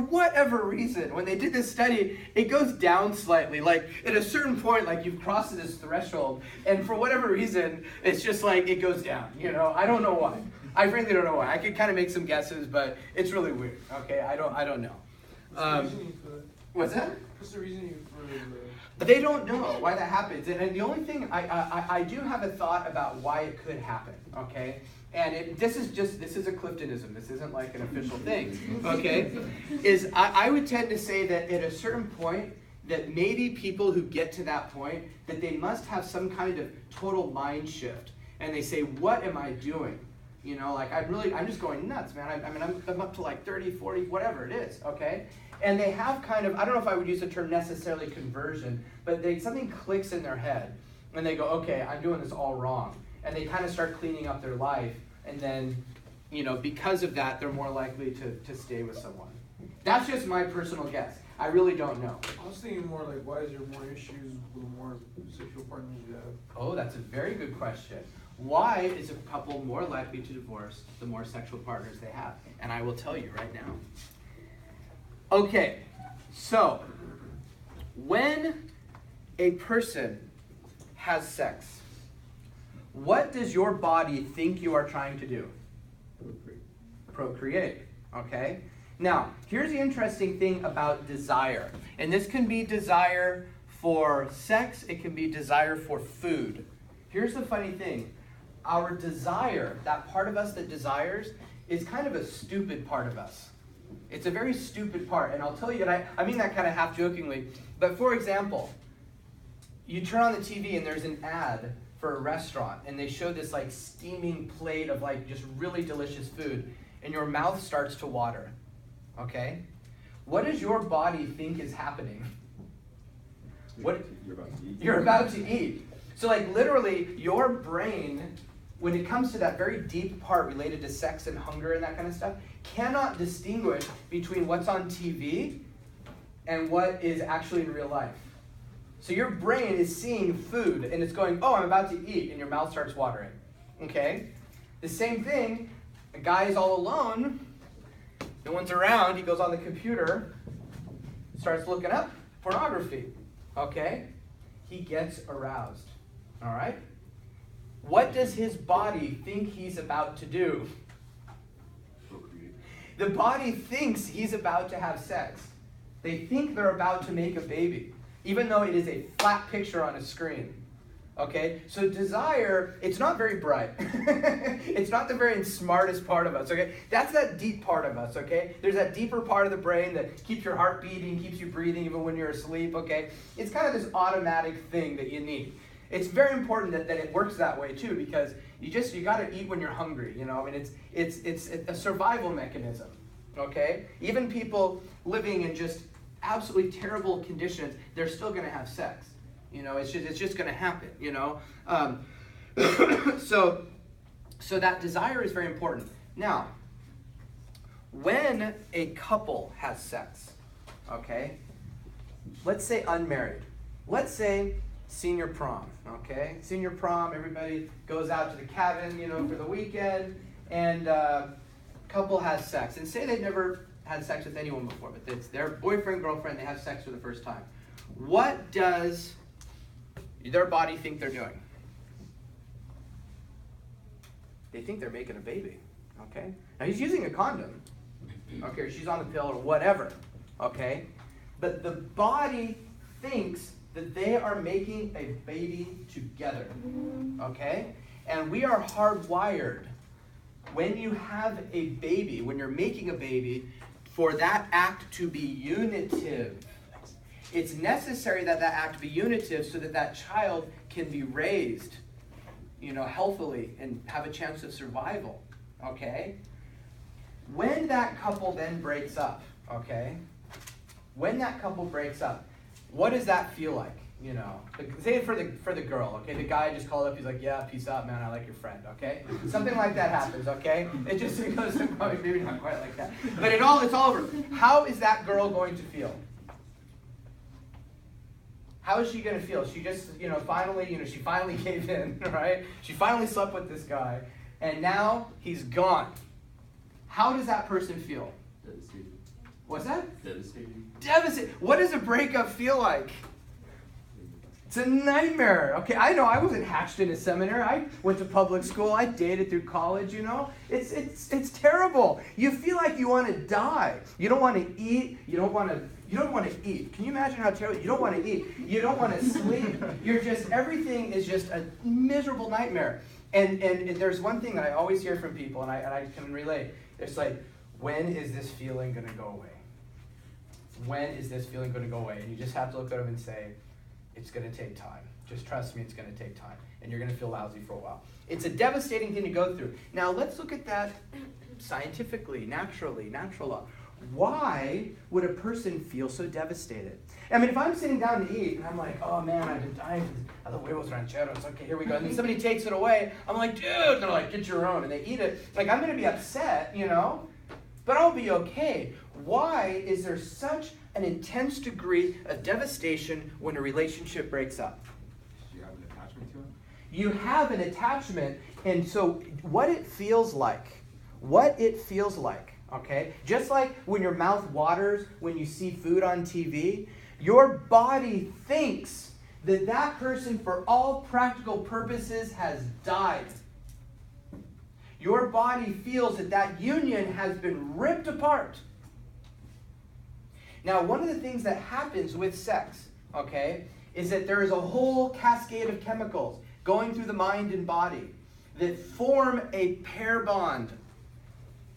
whatever reason, when they did this study, it goes down slightly. Like, at a certain point, like, you've crossed this threshold, and for whatever reason, it's just like, it goes down, you know? I don't know why. I frankly don't know why. I could kind of make some guesses, but it's really weird, okay? I don't know. What's that? What's the reasoning for They don't know why that happens. And the only thing, I do have a thought about why it could happen, okay? And this is a Cliftonism. This isn't like an official thing, okay? I would tend to say that at a certain point, that maybe people who get to that point, that they must have some kind of total mind shift. And they say, what am I doing? You know, like, I'm just going nuts, man. I'm up to like 30, 40, whatever it is, okay? And they have kind of, I don't know if I would use the term necessarily conversion, but something clicks in their head. And they go, okay, I'm doing this all wrong. And they kind of start cleaning up their life. And then, you know, because of that, they're more likely to stay with someone. That's just my personal guess. I really don't know. I was thinking more like, why is there more issues with more sexual partners you have? Oh, that's a very good question. Why is a couple more likely to divorce the more sexual partners they have? And I will tell you right now. Okay, so when a person has sex, what does your body think you are trying to do? Procreate. Okay? Now, here's the interesting thing about desire. And this can be desire for sex, it can be desire for food. Here's the funny thing. Our desire, that part of us that desires, is kind of a stupid part of us. It's a very stupid part. And I'll tell you, and I mean that kind of half-jokingly. But for example, you turn on the TV and there's an ad for a restaurant. And they show this like steaming plate of like just really delicious food. And your mouth starts to water. Okay? What does your body think is happening? What you're about to eat. So like literally your brain, when it comes to that very deep part related to sex and hunger and that kind of stuff, cannot distinguish between what's on TV and what is actually in real life. So your brain is seeing food and it's going, oh, I'm about to eat, and your mouth starts watering. Okay? The same thing, a guy is all alone, no one's around, he goes on the computer, starts looking up pornography. Okay? He gets aroused. All right? What does his body think he's about to do? The body thinks he's about to have sex. They think they're about to make a baby, even though it is a flat picture on a screen. Okay? So desire, it's not very bright. It's not the very smartest part of us, okay? That's that deep part of us, okay? There's that deeper part of the brain that keeps your heart beating, keeps you breathing even when you're asleep, okay? It's kind of this automatic thing that you need. It's very important that it works that way too, because you got to eat when you're hungry, you know? I mean, it's a survival mechanism, okay? Even people living in just absolutely terrible conditions, they're still going to have sex. You know, it's just going to happen, you know? So that desire is very important. Now, when a couple has sex, okay? Let's say unmarried. Let's say senior prom, okay? Senior prom, everybody goes out to the cabin, you know, for the weekend, and couple has sex. And say they've never had sex with anyone before, but it's their boyfriend, girlfriend, they have sex for the first time. What does their body think they're doing? They think they're making a baby, okay? Now he's using a condom, okay, or she's on the pill or whatever, okay? But the body thinks that they are making a baby together, okay? And we are hardwired, when you have a baby, when you're making a baby, for that act to be unitive. It's necessary that act be unitive so that child can be raised, you know, healthily and have a chance of survival, okay? When that couple then breaks up, okay? When that couple breaks up, what does that feel like? You know, say for the girl, okay? The guy just called up, he's like, yeah, peace out, man, I like your friend, okay? Something like that happens, okay? It goes, maybe not quite like that. But it's all over. How is that girl going to feel? How is she going to feel? She just, finally, she finally gave in, right? She finally slept with this guy, and now he's gone. How does that person feel? What's that? Devastating. Devastating. What does a breakup feel like? It's a nightmare. Okay, I know I wasn't hatched in a seminary. I went to public school. I dated through college, you know. It's terrible. You feel like you want to die. You don't want to eat. You don't want to eat. Can you imagine how terrible? You don't want to eat. You don't want to sleep. Everything is just a miserable nightmare. And there's one thing that I always hear from people, and I can relate. It's like, when is this feeling going to go away? When is this feeling going to go away? And you just have to look at them and say, it's going to take time. Just trust me, it's going to take time. And you're going to feel lousy for a while. It's a devastating thing to go through. Now, let's look at that scientifically, naturally, natural law. Why would a person feel so devastated? I mean, if I'm sitting down to eat, and I'm like, oh man, I've been dying for the huevos rancheros. Okay, here we go. And then somebody takes it away. I'm like, dude, and they're like, get your own. And they eat it. Like, I'm going to be upset, you know? But I'll be okay. Why is there such an intense degree of devastation when a relationship breaks up? You have an attachment to it? You have an attachment, and so what it feels like, okay? Just like when your mouth waters when you see food on TV, your body thinks that that person, for all practical purposes, has died. Your body feels that that union has been ripped apart. Now, one of the things that happens with sex, okay, is that there is a whole cascade of chemicals going through the mind and body that form a pair bond.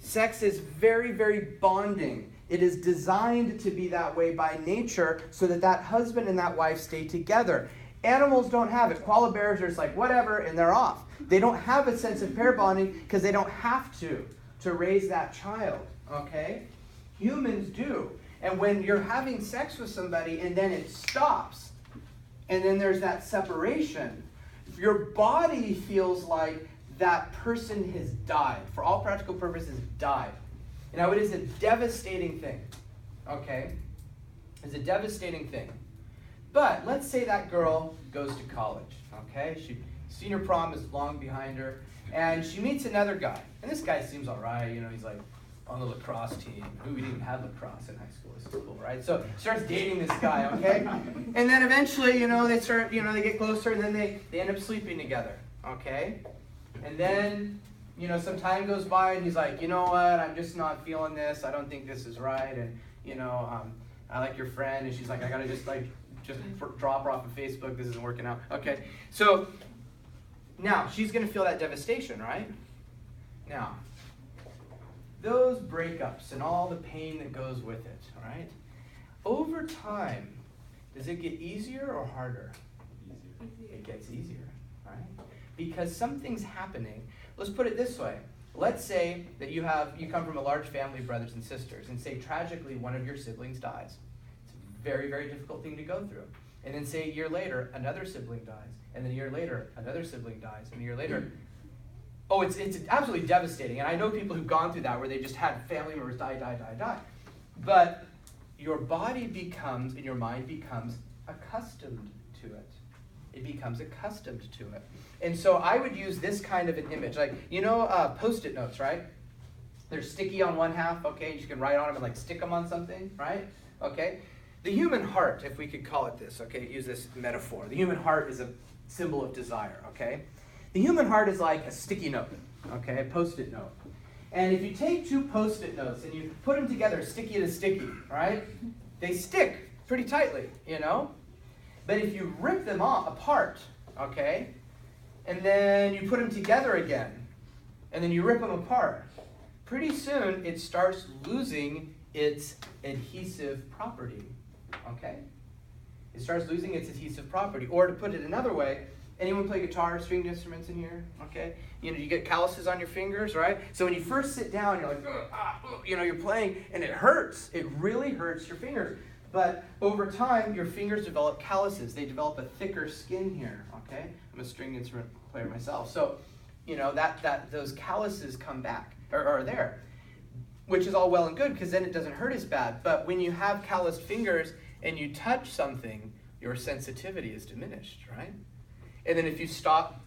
Sex is very, very bonding. It is designed to be that way by nature so that that husband and that wife stay together. Animals don't have it. Koala bears are just like, whatever, and they're off. They don't have a sense of pair bonding because they don't have to raise that child, okay? Humans do. And when you're having sex with somebody and then it stops, and then there's that separation, your body feels like that person has died. For all practical purposes, died. Now, it is a devastating thing, okay? It's a devastating thing. But let's say that girl goes to college, okay? Senior prom is long behind her, and she meets another guy. And this guy seems all right, you know, he's like on the lacrosse team. Ooh, we didn't have lacrosse in high school. This is cool, right? So starts dating this guy, okay? And then eventually, you know, they get closer, and then they end up sleeping together, okay? And then, you know, some time goes by, and he's like, you know what, I'm just not feeling this. I don't think this is right, and, you know, I like your friend. And she's like, I gotta just drop her off of Facebook. This isn't working out. Okay, so now she's going to feel that devastation, right? Now, those breakups and all the pain that goes with it, right? Over time, does it get easier or harder? Easier. It gets easier, right? Because something's happening. Let's put it this way. Let's say that you come from a large family of brothers and sisters, and say tragically one of your siblings dies. It's a very, very difficult thing to go through. And then say a year later, another sibling dies. And then a year later, another sibling dies. And a year later, oh, it's absolutely devastating. And I know people who've gone through that where they just had family members die. But your body becomes, and your mind becomes accustomed to it. It becomes accustomed to it. And so I would use this kind of an image. Like, you know, Post-it notes, right? They're sticky on one half, okay? You can write on them and like stick them on something, right? Okay? The human heart, if we could call it this, okay? Use this metaphor. The human heart is a symbol of desire, okay? The human heart is like a sticky note, okay? A Post-it note. And if you take two Post-it notes and you put them together, sticky to sticky, right? They stick pretty tightly, you know? But if you rip them apart, okay, and then you put them together again, and then you rip them apart, pretty soon it starts losing its adhesive property, okay? It starts losing its adhesive property. Or to put it another way, anyone play guitar, stringed instruments in here? Okay? You know, you get calluses on your fingers, right? So when you first sit down, you're like, you know, you're playing, and it hurts. It really hurts your fingers. But over time, your fingers develop calluses. They develop a thicker skin here, okay? I'm a string instrument player myself. So, you know, those calluses come back, or are there, which is all well and good because then it doesn't hurt as bad. But when you have calloused fingers and you touch something, your sensitivity is diminished, right? And then if you stop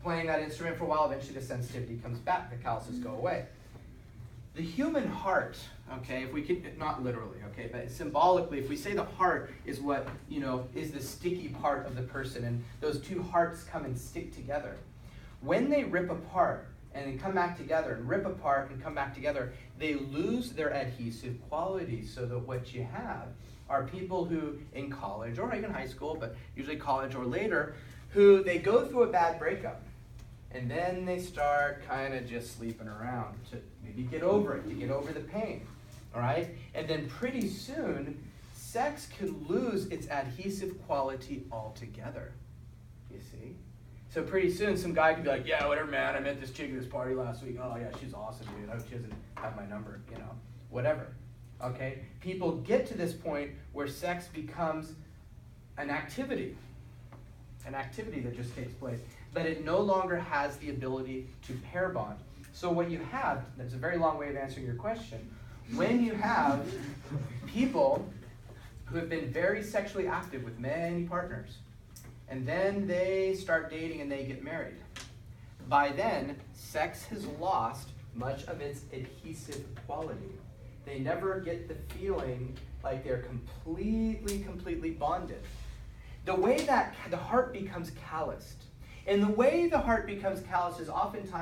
playing that instrument for a while, eventually the sensitivity comes back. The calluses go away. The human heart, okay, if we could, not literally, okay, but symbolically, if we say the heart is what, is the sticky part of the person, and those two hearts come and stick together. When they rip apart and then come back together, and rip apart and come back together, they lose their adhesive qualities, so that what you have are people who, in college, or even high school, but usually college or later, who they go through a bad breakup. And then they start kind of just sleeping around to maybe get over it, to get over the pain, all right? And then pretty soon, sex can lose its adhesive quality altogether, you see? So pretty soon, some guy could be like, yeah, whatever, man, I met this chick at this party last week. Oh, yeah, she's awesome, dude. I hope she doesn't have my number, whatever, okay? People get to this point where sex becomes an activity that just takes place, but it no longer has the ability to pair bond. So what you have, that's a very long way of answering your question, when you have people who have been very sexually active with many partners, and then they start dating and they get married, by then, sex has lost much of its adhesive quality. They never get the feeling like they're completely bonded. The way that the heart becomes calloused, and the way the heart becomes calloused is oftentimes